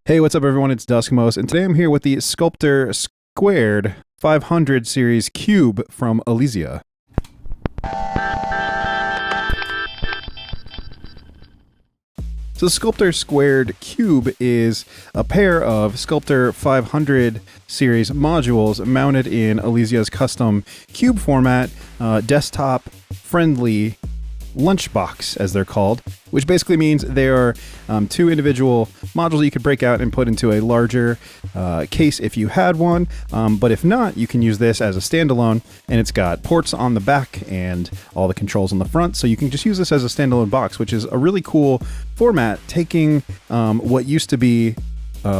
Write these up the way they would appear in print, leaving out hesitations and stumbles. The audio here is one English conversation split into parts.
Hey, what's up everyone? It's Duskmos, and today I'm here with the Sculptor² 500 series Qube from Elysia. So the Sculptor² Qube is a pair of Sculptor 500 series modules mounted in Elysia's custom cube format, desktop-friendly lunchbox, as they're called, which basically means they are two individual modules you could break out and put into a larger case if you had one, but if not, you can use this as a standalone, and it's got ports on the back and all the controls on the front, so you can just use this as a standalone box, which is a really cool format, taking what used to be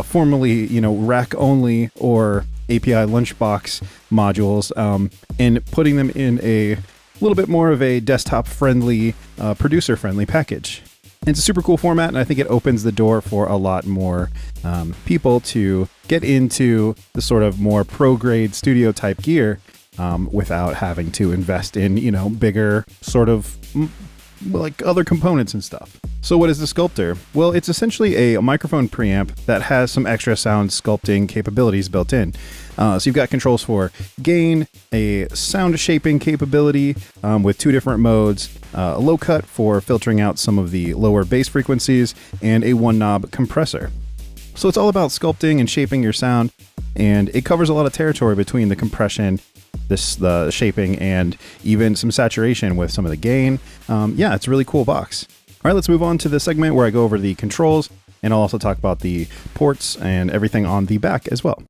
formerly, rack only or API lunchbox modules and putting them in a little bit more of a desktop-friendly, producer-friendly package. And it's a super cool format, and I think it opens the door for a lot more people to get into the sort of more pro-grade studio-type gear without having to invest in, bigger sort of like other components and stuff. So what is the Sculptor? Well, it's essentially a microphone preamp that has some extra sound sculpting capabilities built in. So you've got controls for gain, a sound shaping capability with two different modes, a low cut for filtering out some of the lower bass frequencies, and a one knob compressor. So it's all about sculpting and shaping your sound, and it covers a lot of territory between the compression, the shaping, and even some saturation with some of the gain. Yeah, it's a really cool box. All right, let's move on to the segment where I go over the controls, and I'll also talk about the ports and everything on the back as well.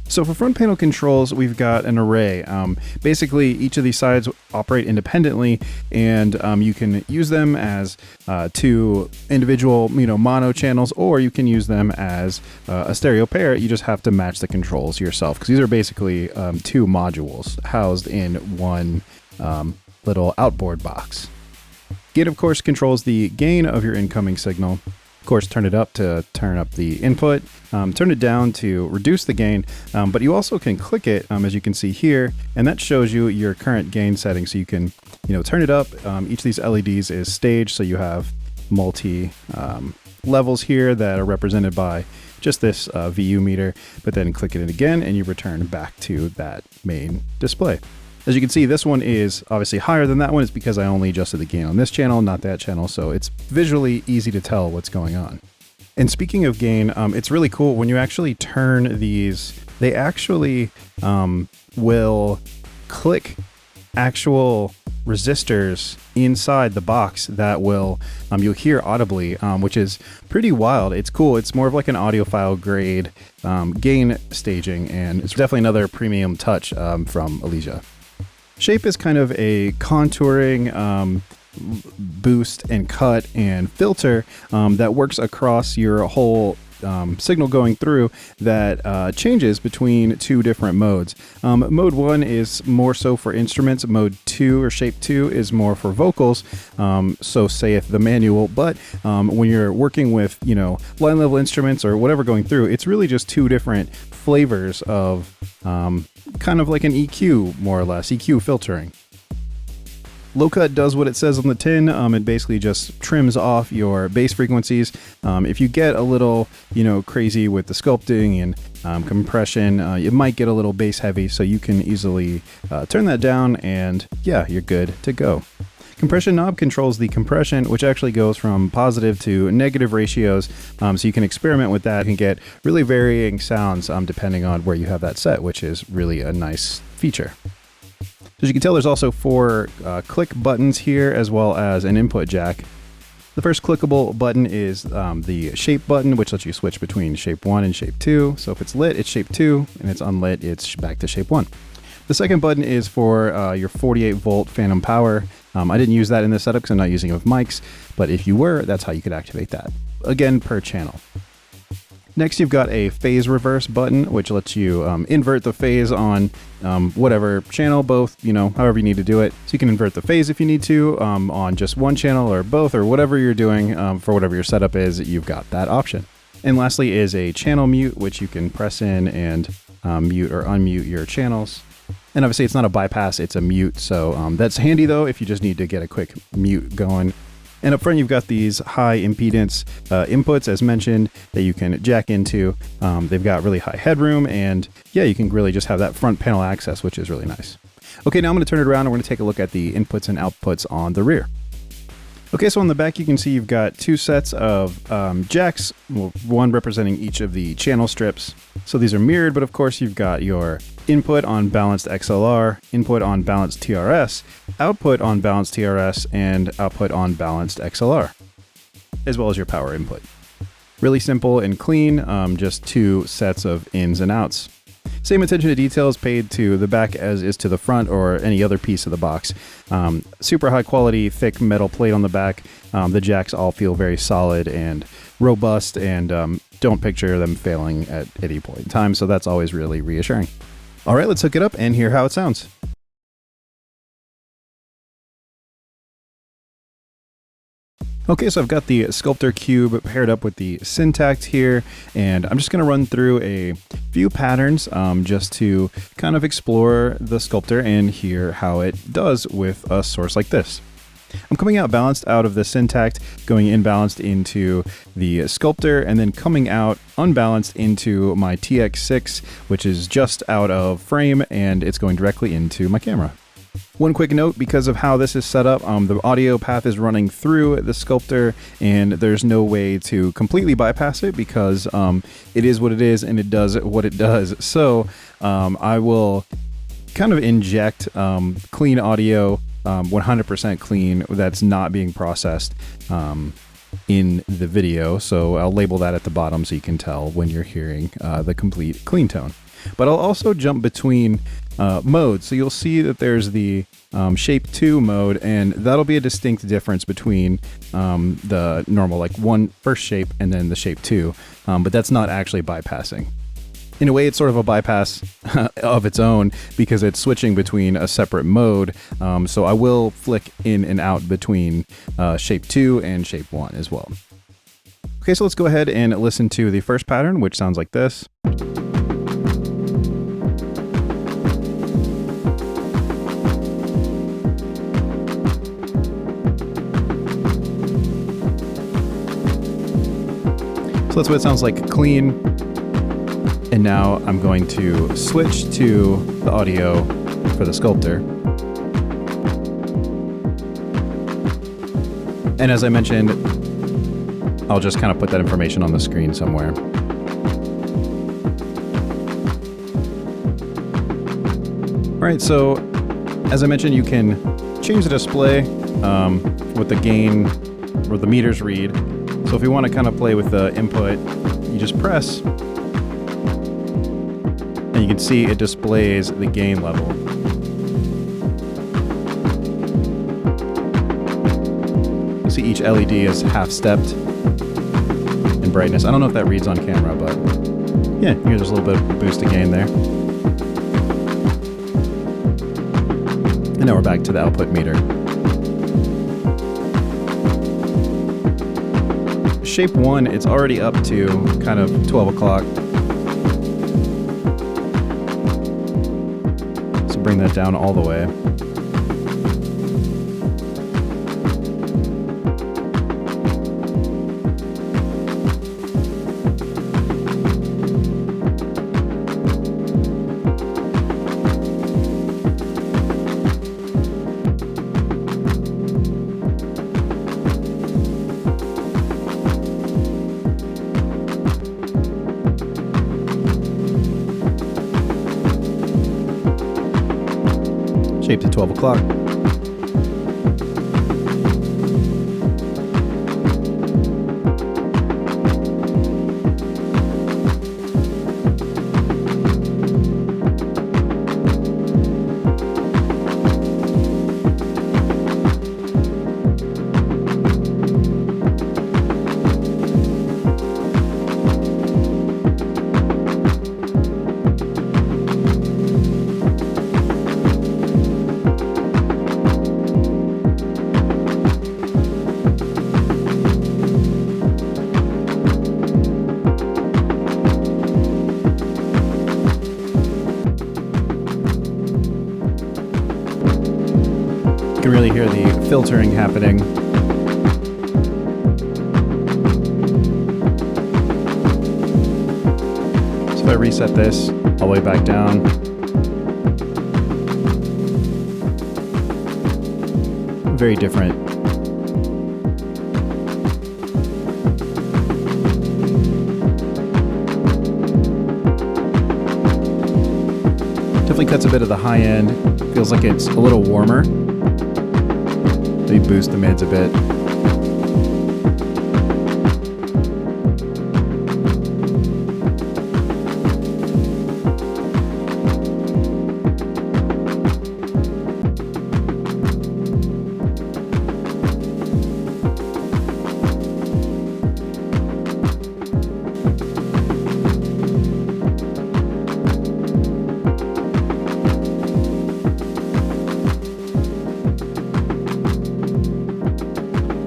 So for front panel controls, we've got an array. Basically, each of these sides operate independently, and you can use them as two individual, mono channels, or you can use them as a stereo pair. You just have to match the controls yourself, because these are basically two modules housed in one little outboard box. Gain, of course, controls the gain of your incoming signal. Of course, turn it up to turn up the input, turn it down to reduce the gain, but you also can click it, as you can see here, and that shows you your current gain setting. So you can, turn it up. Each of these LEDs is staged, so you have multi levels here that are represented by just this VU meter, but then click it again and you return back to that main display. As you can see, this one is obviously higher than that one. It's because I only adjusted the gain on this channel, not that channel, so it's visually easy to tell what's going on. And speaking of gain, it's really cool when you actually turn these, they actually will click actual resistors inside the box that will you'll hear audibly, which is pretty wild. It's cool. It's more of like an audiophile grade gain staging, and it's definitely another premium touch from Elysia. Shape is kind of a contouring boost and cut and filter that works across your whole signal going through that changes between two different modes. Mode 1 is more so for instruments. Mode 2 or Shape 2 is more for vocals. So saith the manual. But when you're working with, line level instruments or whatever going through, it's really just two different flavors of kind of like an EQ, more or less, EQ filtering. Low cut does what it says on the tin. It basically just trims off your bass frequencies. If you get a little, crazy with the sculpting and compression, it might get a little bass heavy, so you can easily turn that down, and yeah, you're good to go. Compression knob controls the compression, which actually goes from positive to negative ratios, so you can experiment with that and get really varying sounds depending on where you have that set, which is really a nice feature. As you can tell, there's also four click buttons here, as well as an input jack. The first clickable button is the shape button, which lets you switch between shape 1 and shape 2. So if it's lit, it's shape 2, and it's unlit, it's back to shape 1. The second button is for your 48 volt phantom power. I didn't use that in this setup because I'm not using it with mics, but if you were, that's how you could activate that. Again, per channel. Next, you've got a phase reverse button, which lets you invert the phase on whatever channel, both, however you need to do it. So you can invert the phase if you need to on just one channel or both, or whatever you're doing for whatever your setup is, you've got that option. And lastly is a channel mute, which you can press in and mute or unmute your channels. And obviously it's not a bypass, it's a mute. So that's handy though, if you just need to get a quick mute going. And up front, you've got these high impedance inputs, as mentioned, that you can jack into. They've got really high headroom, and yeah, you can really just have that front panel access, which is really nice. Okay, now I'm going to turn it around and we're going to take a look at the inputs and outputs on the rear. Okay, so on the back, you can see you've got two sets of jacks, one representing each of the channel strips. So these are mirrored, but of course you've got your input on balanced XLR, input on balanced TRS, output on balanced TRS, and output on balanced XLR, as well as your power input. Really simple and clean, just two sets of ins and outs. Same attention to detail is paid to the back as is to the front or any other piece of the box. Super high quality, thick metal plate on the back. The jacks all feel very solid and robust, and don't picture them failing at any point in time, so that's always really reassuring. All right, let's hook it up and hear how it sounds. Okay, so I've got the Sculptor Qube paired up with the Syntakt here, and I'm just going to run through a few patterns just to kind of explore the Sculptor and hear how it does with a source like this. I'm coming out balanced out of the Syntakt, going in balanced into the Sculptor, and then coming out unbalanced into my TX6, which is just out of frame, and it's going directly into my camera. One quick note, because of how this is set up, the audio path is running through the Sculptor, and there's no way to completely bypass it because it is what it is and it does what it does. So I will kind of inject clean audio, 100% clean, that's not being processed in the video. So I'll label that at the bottom so you can tell when you're hearing the complete clean tone. But I'll also jump between modes. So you'll see that there's the Shape 2 mode, and that'll be a distinct difference between the normal, like first shape and then the Shape 2. But that's not actually bypassing. In a way, it's sort of a bypass of its own because it's switching between a separate mode. So I will flick in and out between Shape 2 and Shape 1 as well. Okay, so let's go ahead and listen to the first pattern, which sounds like this. So that's what it sounds like clean. And now I'm going to switch to the audio for the Sculptor. And as I mentioned, I'll just kind of put that information on the screen somewhere. All right, so as I mentioned, you can change the display with the gain or the meters read. So if you want to kind of play with the input, you just press, and you can see it displays the gain level. You see each LED is half-stepped in brightness. I don't know if that reads on camera, but yeah, here's a little bit of boost of gain there. And now we're back to the output meter. Shape 1, it's already up to kind of 12 o'clock. So bring that down all the way. Shape to 12 o'clock. You can really hear the filtering happening. reset this all the way back down. Very different. Definitely cuts a bit of the high end. Feels like it's a little warmer. They boost the mids a bit.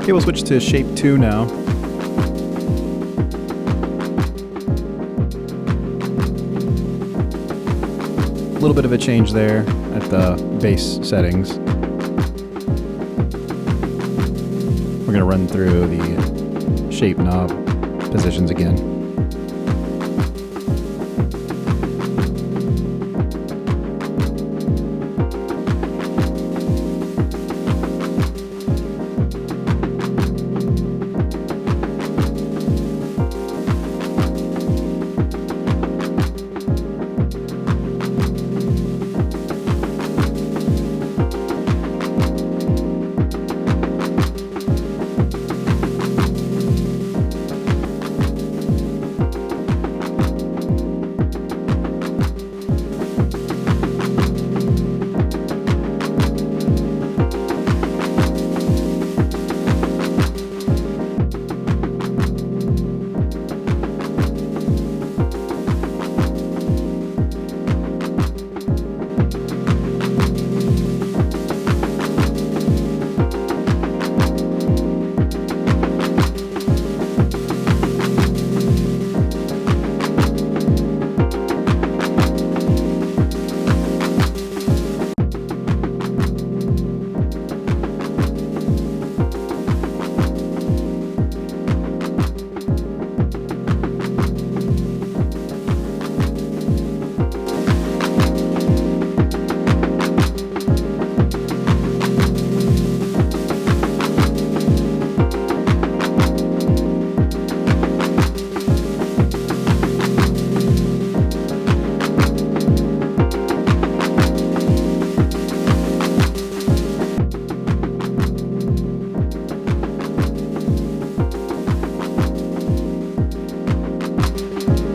Okay, we'll switch to shape 2 now. A little bit of a change there at the base settings. We're going to run through the shape knob positions again.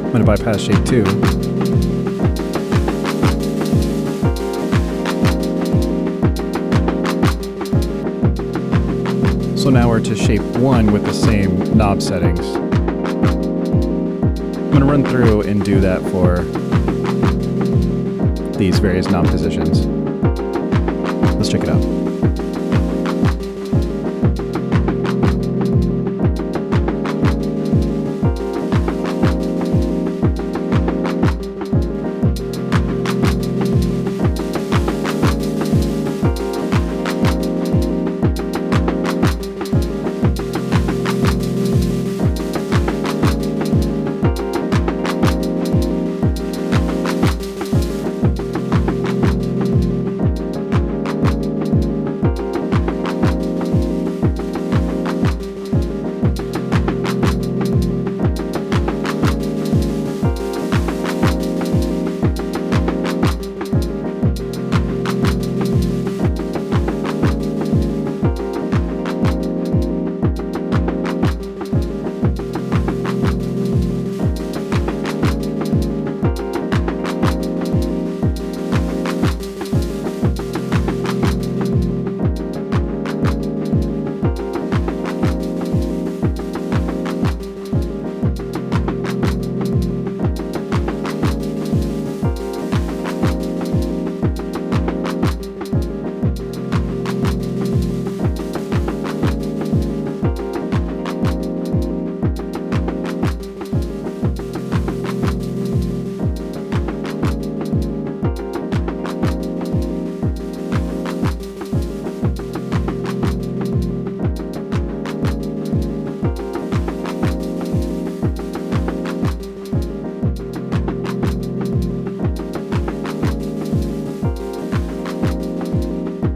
I'm going to bypass shape 2. So now we're to shape 1 with the same knob settings. I'm going to run through and do that for these various knob positions. Let's check it out.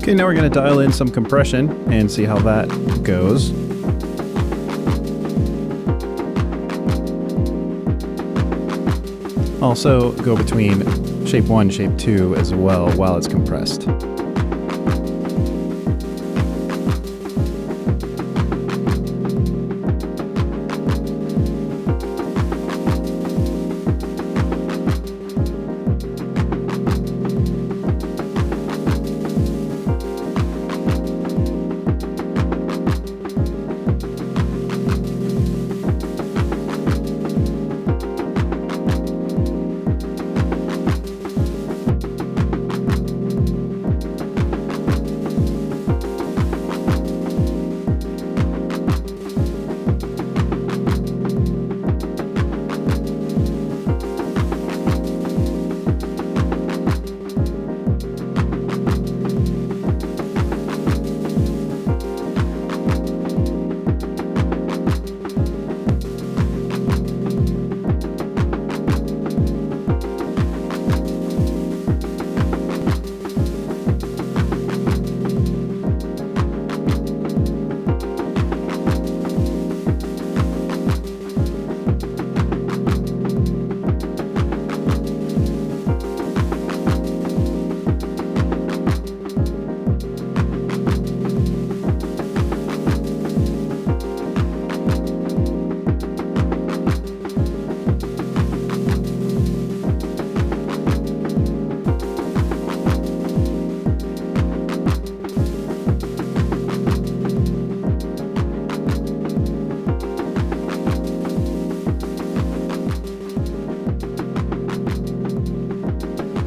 Okay, now we're going to dial in some compression and see how that goes. Also go between shape 1 and shape 2 as well while it's compressed.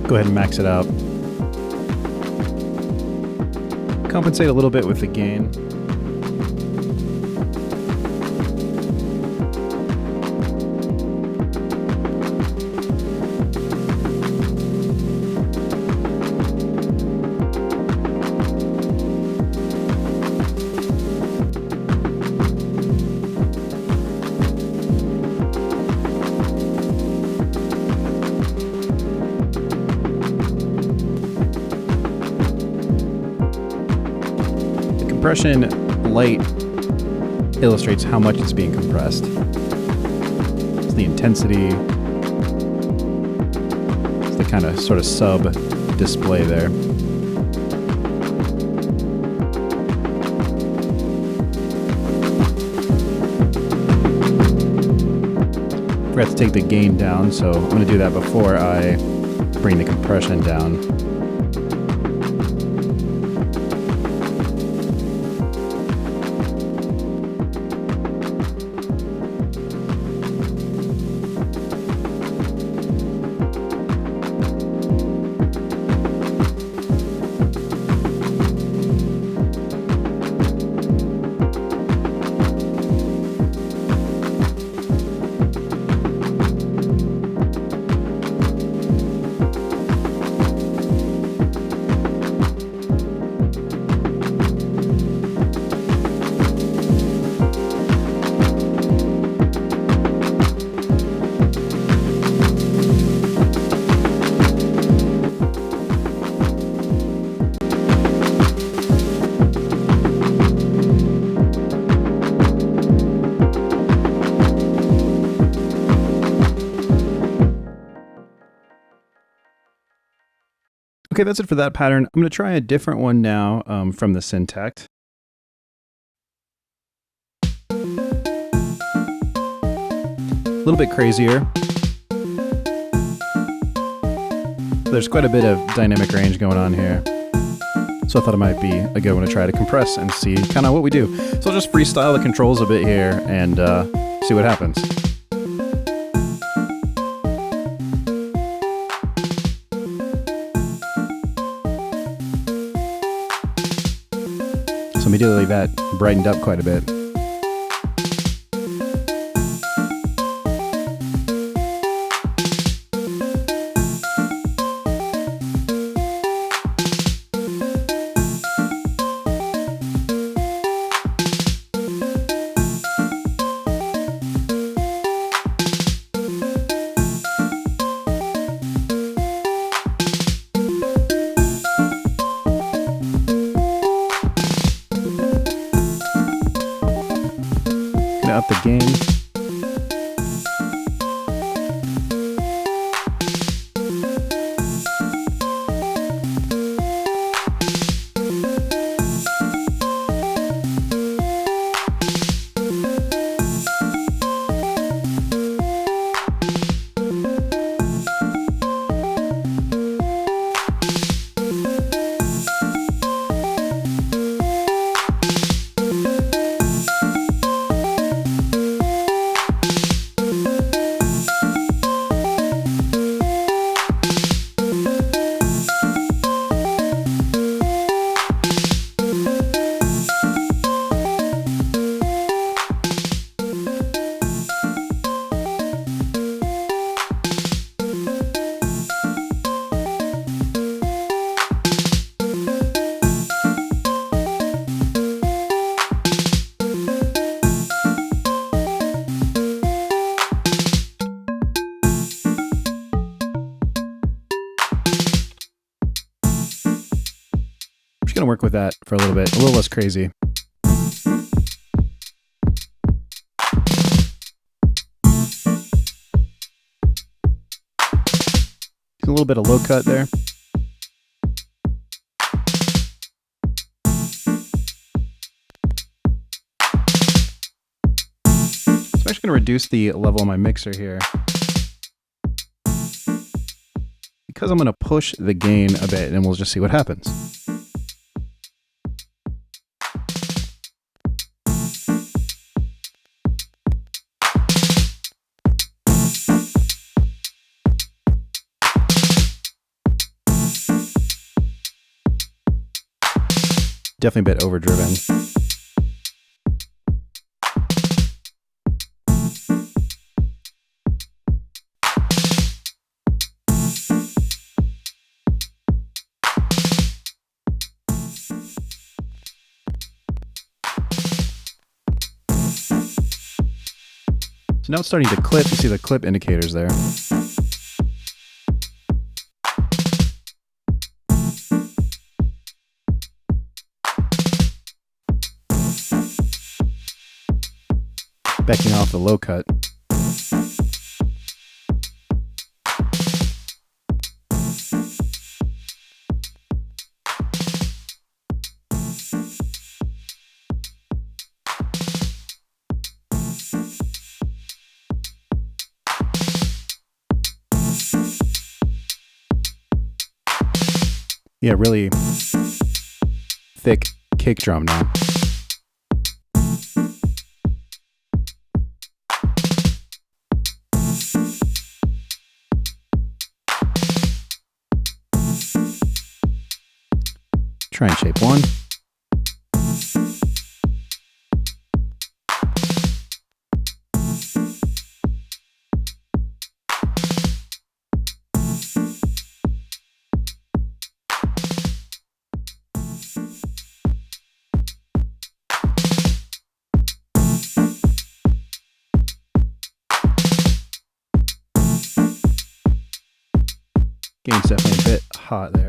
Go ahead and max it out. Compensate a little bit with the gain. Compression light illustrates how much it's being compressed. It's the intensity. It's the kind of sort of sub display there. Forgot to take the gain down, so I'm going to do that before I bring the compression down. Okay, that's it for that pattern. I'm going to try a different one now from the Syntakt. A little bit crazier. There's quite a bit of dynamic range going on here. So I thought it might be a good one to try to compress and see kind of what we do. So I'll just freestyle the controls a bit here and see what happens. So immediately that brightened up quite a bit. to up the gain. Going to work with that for a little bit, a little less crazy. A little bit of low cut there. So I'm actually going to reduce the level of my mixer here, because I'm going to push the gain a bit, and we'll just see what happens. Definitely a bit overdriven. So now it's starting to clip. You see the clip indicators there. Backing off the low cut. Yeah, really thick kick drum now. Try and shape one. Gain's definitely a bit hot there.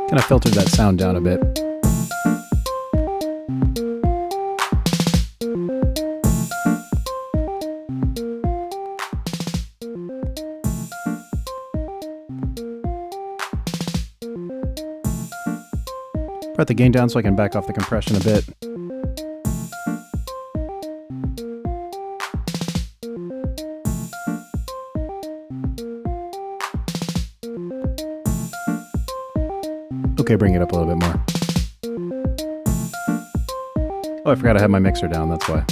Kind of filtered that sound down a bit. Brought the gain down so I can back off the compression a bit. Okay, bring it up a little bit more. Oh, I forgot I had my mixer down, that's why.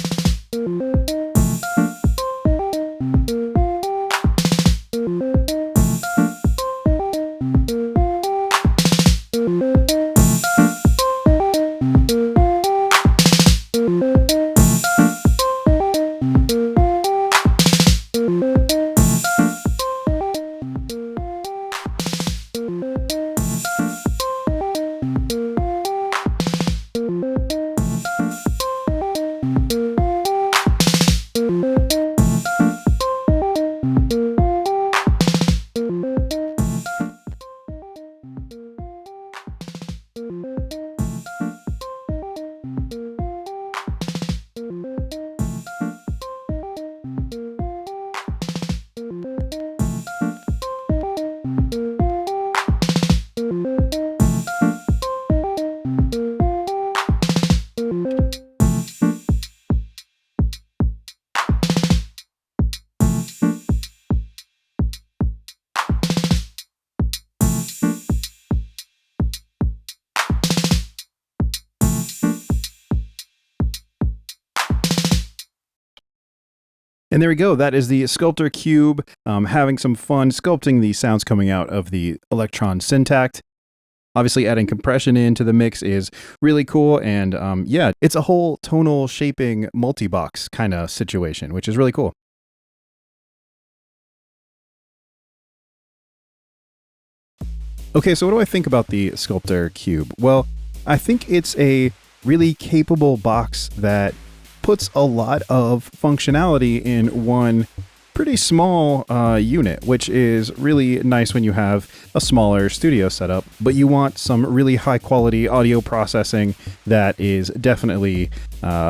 And there we go. That is the Sculptor Qube, having some fun sculpting the sounds coming out of the Elektron Syntakt. Obviously, adding compression into the mix is really cool. And yeah, it's a whole tonal shaping multi-box kind of situation, which is really cool. Okay, so what do I think about the Sculptor Qube? Well, I think it's a really capable box that puts a lot of functionality in one pretty small unit, which is really nice when you have a smaller studio setup, but you want some really high quality audio processing that is definitely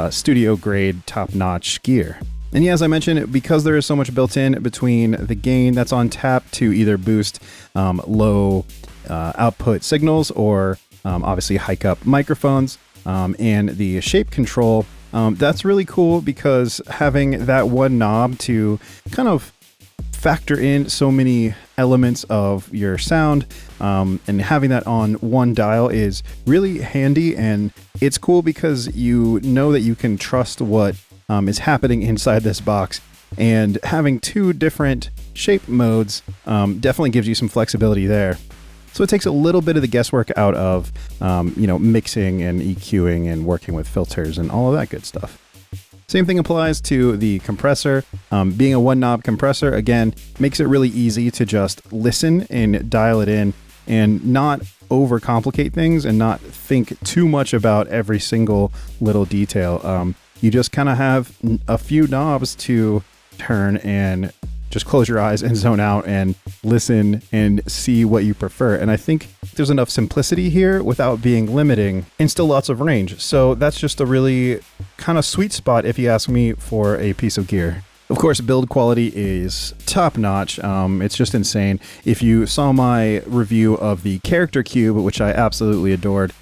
studio grade, top-notch gear. And yeah, as I mentioned, because there is so much built in between the gain that's on tap to either boost low output signals or obviously hike up microphones, and the shape control, that's really cool because having that one knob to kind of factor in so many elements of your sound, and having that on one dial is really handy. And it's cool because you know that you can trust what is happening inside this box, and having two different shape modes definitely gives you some flexibility there. So it takes a little bit of the guesswork out of, mixing and EQing and working with filters and all of that good stuff. Same thing applies to the compressor. Being a one knob compressor, again, makes it really easy to just listen and dial it in and not overcomplicate things and not think too much about every single little detail. You just kind of have a few knobs to turn and just close your eyes and zone out and listen and see what you prefer. And I think there's enough simplicity here without being limiting and still lots of range. So that's just a really kind of sweet spot if you ask me for a piece of gear. Of course, build quality is top notch. It's just insane. If you saw my review of the Character Qube, which I absolutely adored,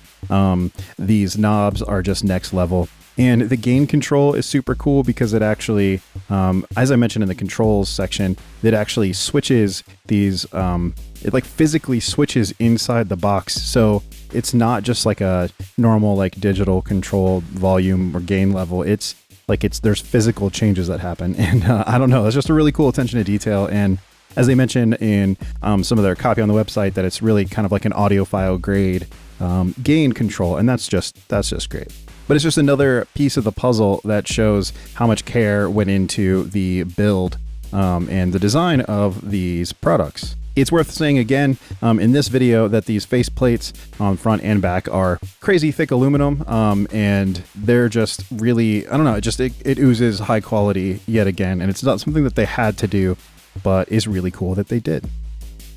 these knobs are just next level. And the gain control is super cool because it actually, as I mentioned in the controls section, it actually switches these, it like physically switches inside the box. So it's not just like a normal like digital controlled volume or gain level. It's like there's physical changes that happen. And I don't know, that's just a really cool attention to detail. And as they mentioned in some of their copy on the website, that it's really kind of like an audiophile grade gain control. And that's just great. But it's just another piece of the puzzle that shows how much care went into the build and the design of these products. It's worth saying again in this video that these face plates on front and back are crazy thick aluminum, and they're just really, I don't know, it oozes high quality yet again, and it's not something that they had to do, but is really cool that they did.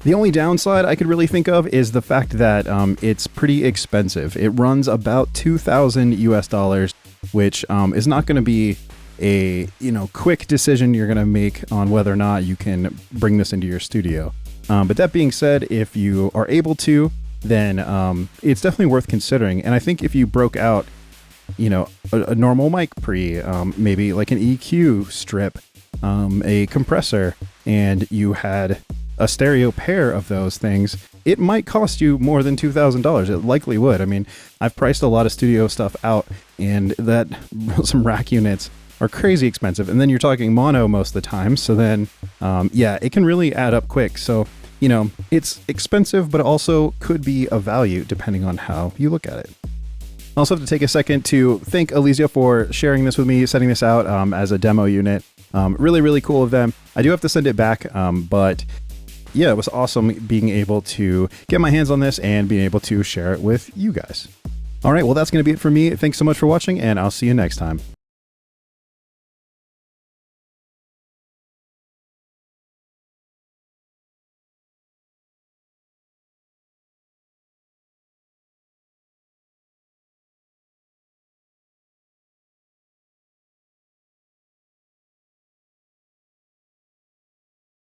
The only downside I could really think of is the fact that it's pretty expensive. It runs about $2,000 US, which is not going to be a quick decision you're going to make on whether or not you can bring this into your studio. But that being said, if you are able to, then it's definitely worth considering. And I think if you broke out, a normal mic pre, maybe like an EQ strip, a compressor, and you had a stereo pair of those things, it might cost you more than $2,000. It likely would. I mean, I've priced a lot of studio stuff out, and that some rack units are crazy expensive. And then you're talking mono most of the time. So then, yeah, it can really add up quick. So, you know, it's expensive, but also could be of value depending on how you look at it. I also have to take a second to thank Elysia for sharing this with me, setting this out as a demo unit. Really, really cool of them. I do have to send it back, but yeah, it was awesome being able to get my hands on this and being able to share it with you guys. All right, well, that's going to be it for me. Thanks so much for watching, and I'll see you next time.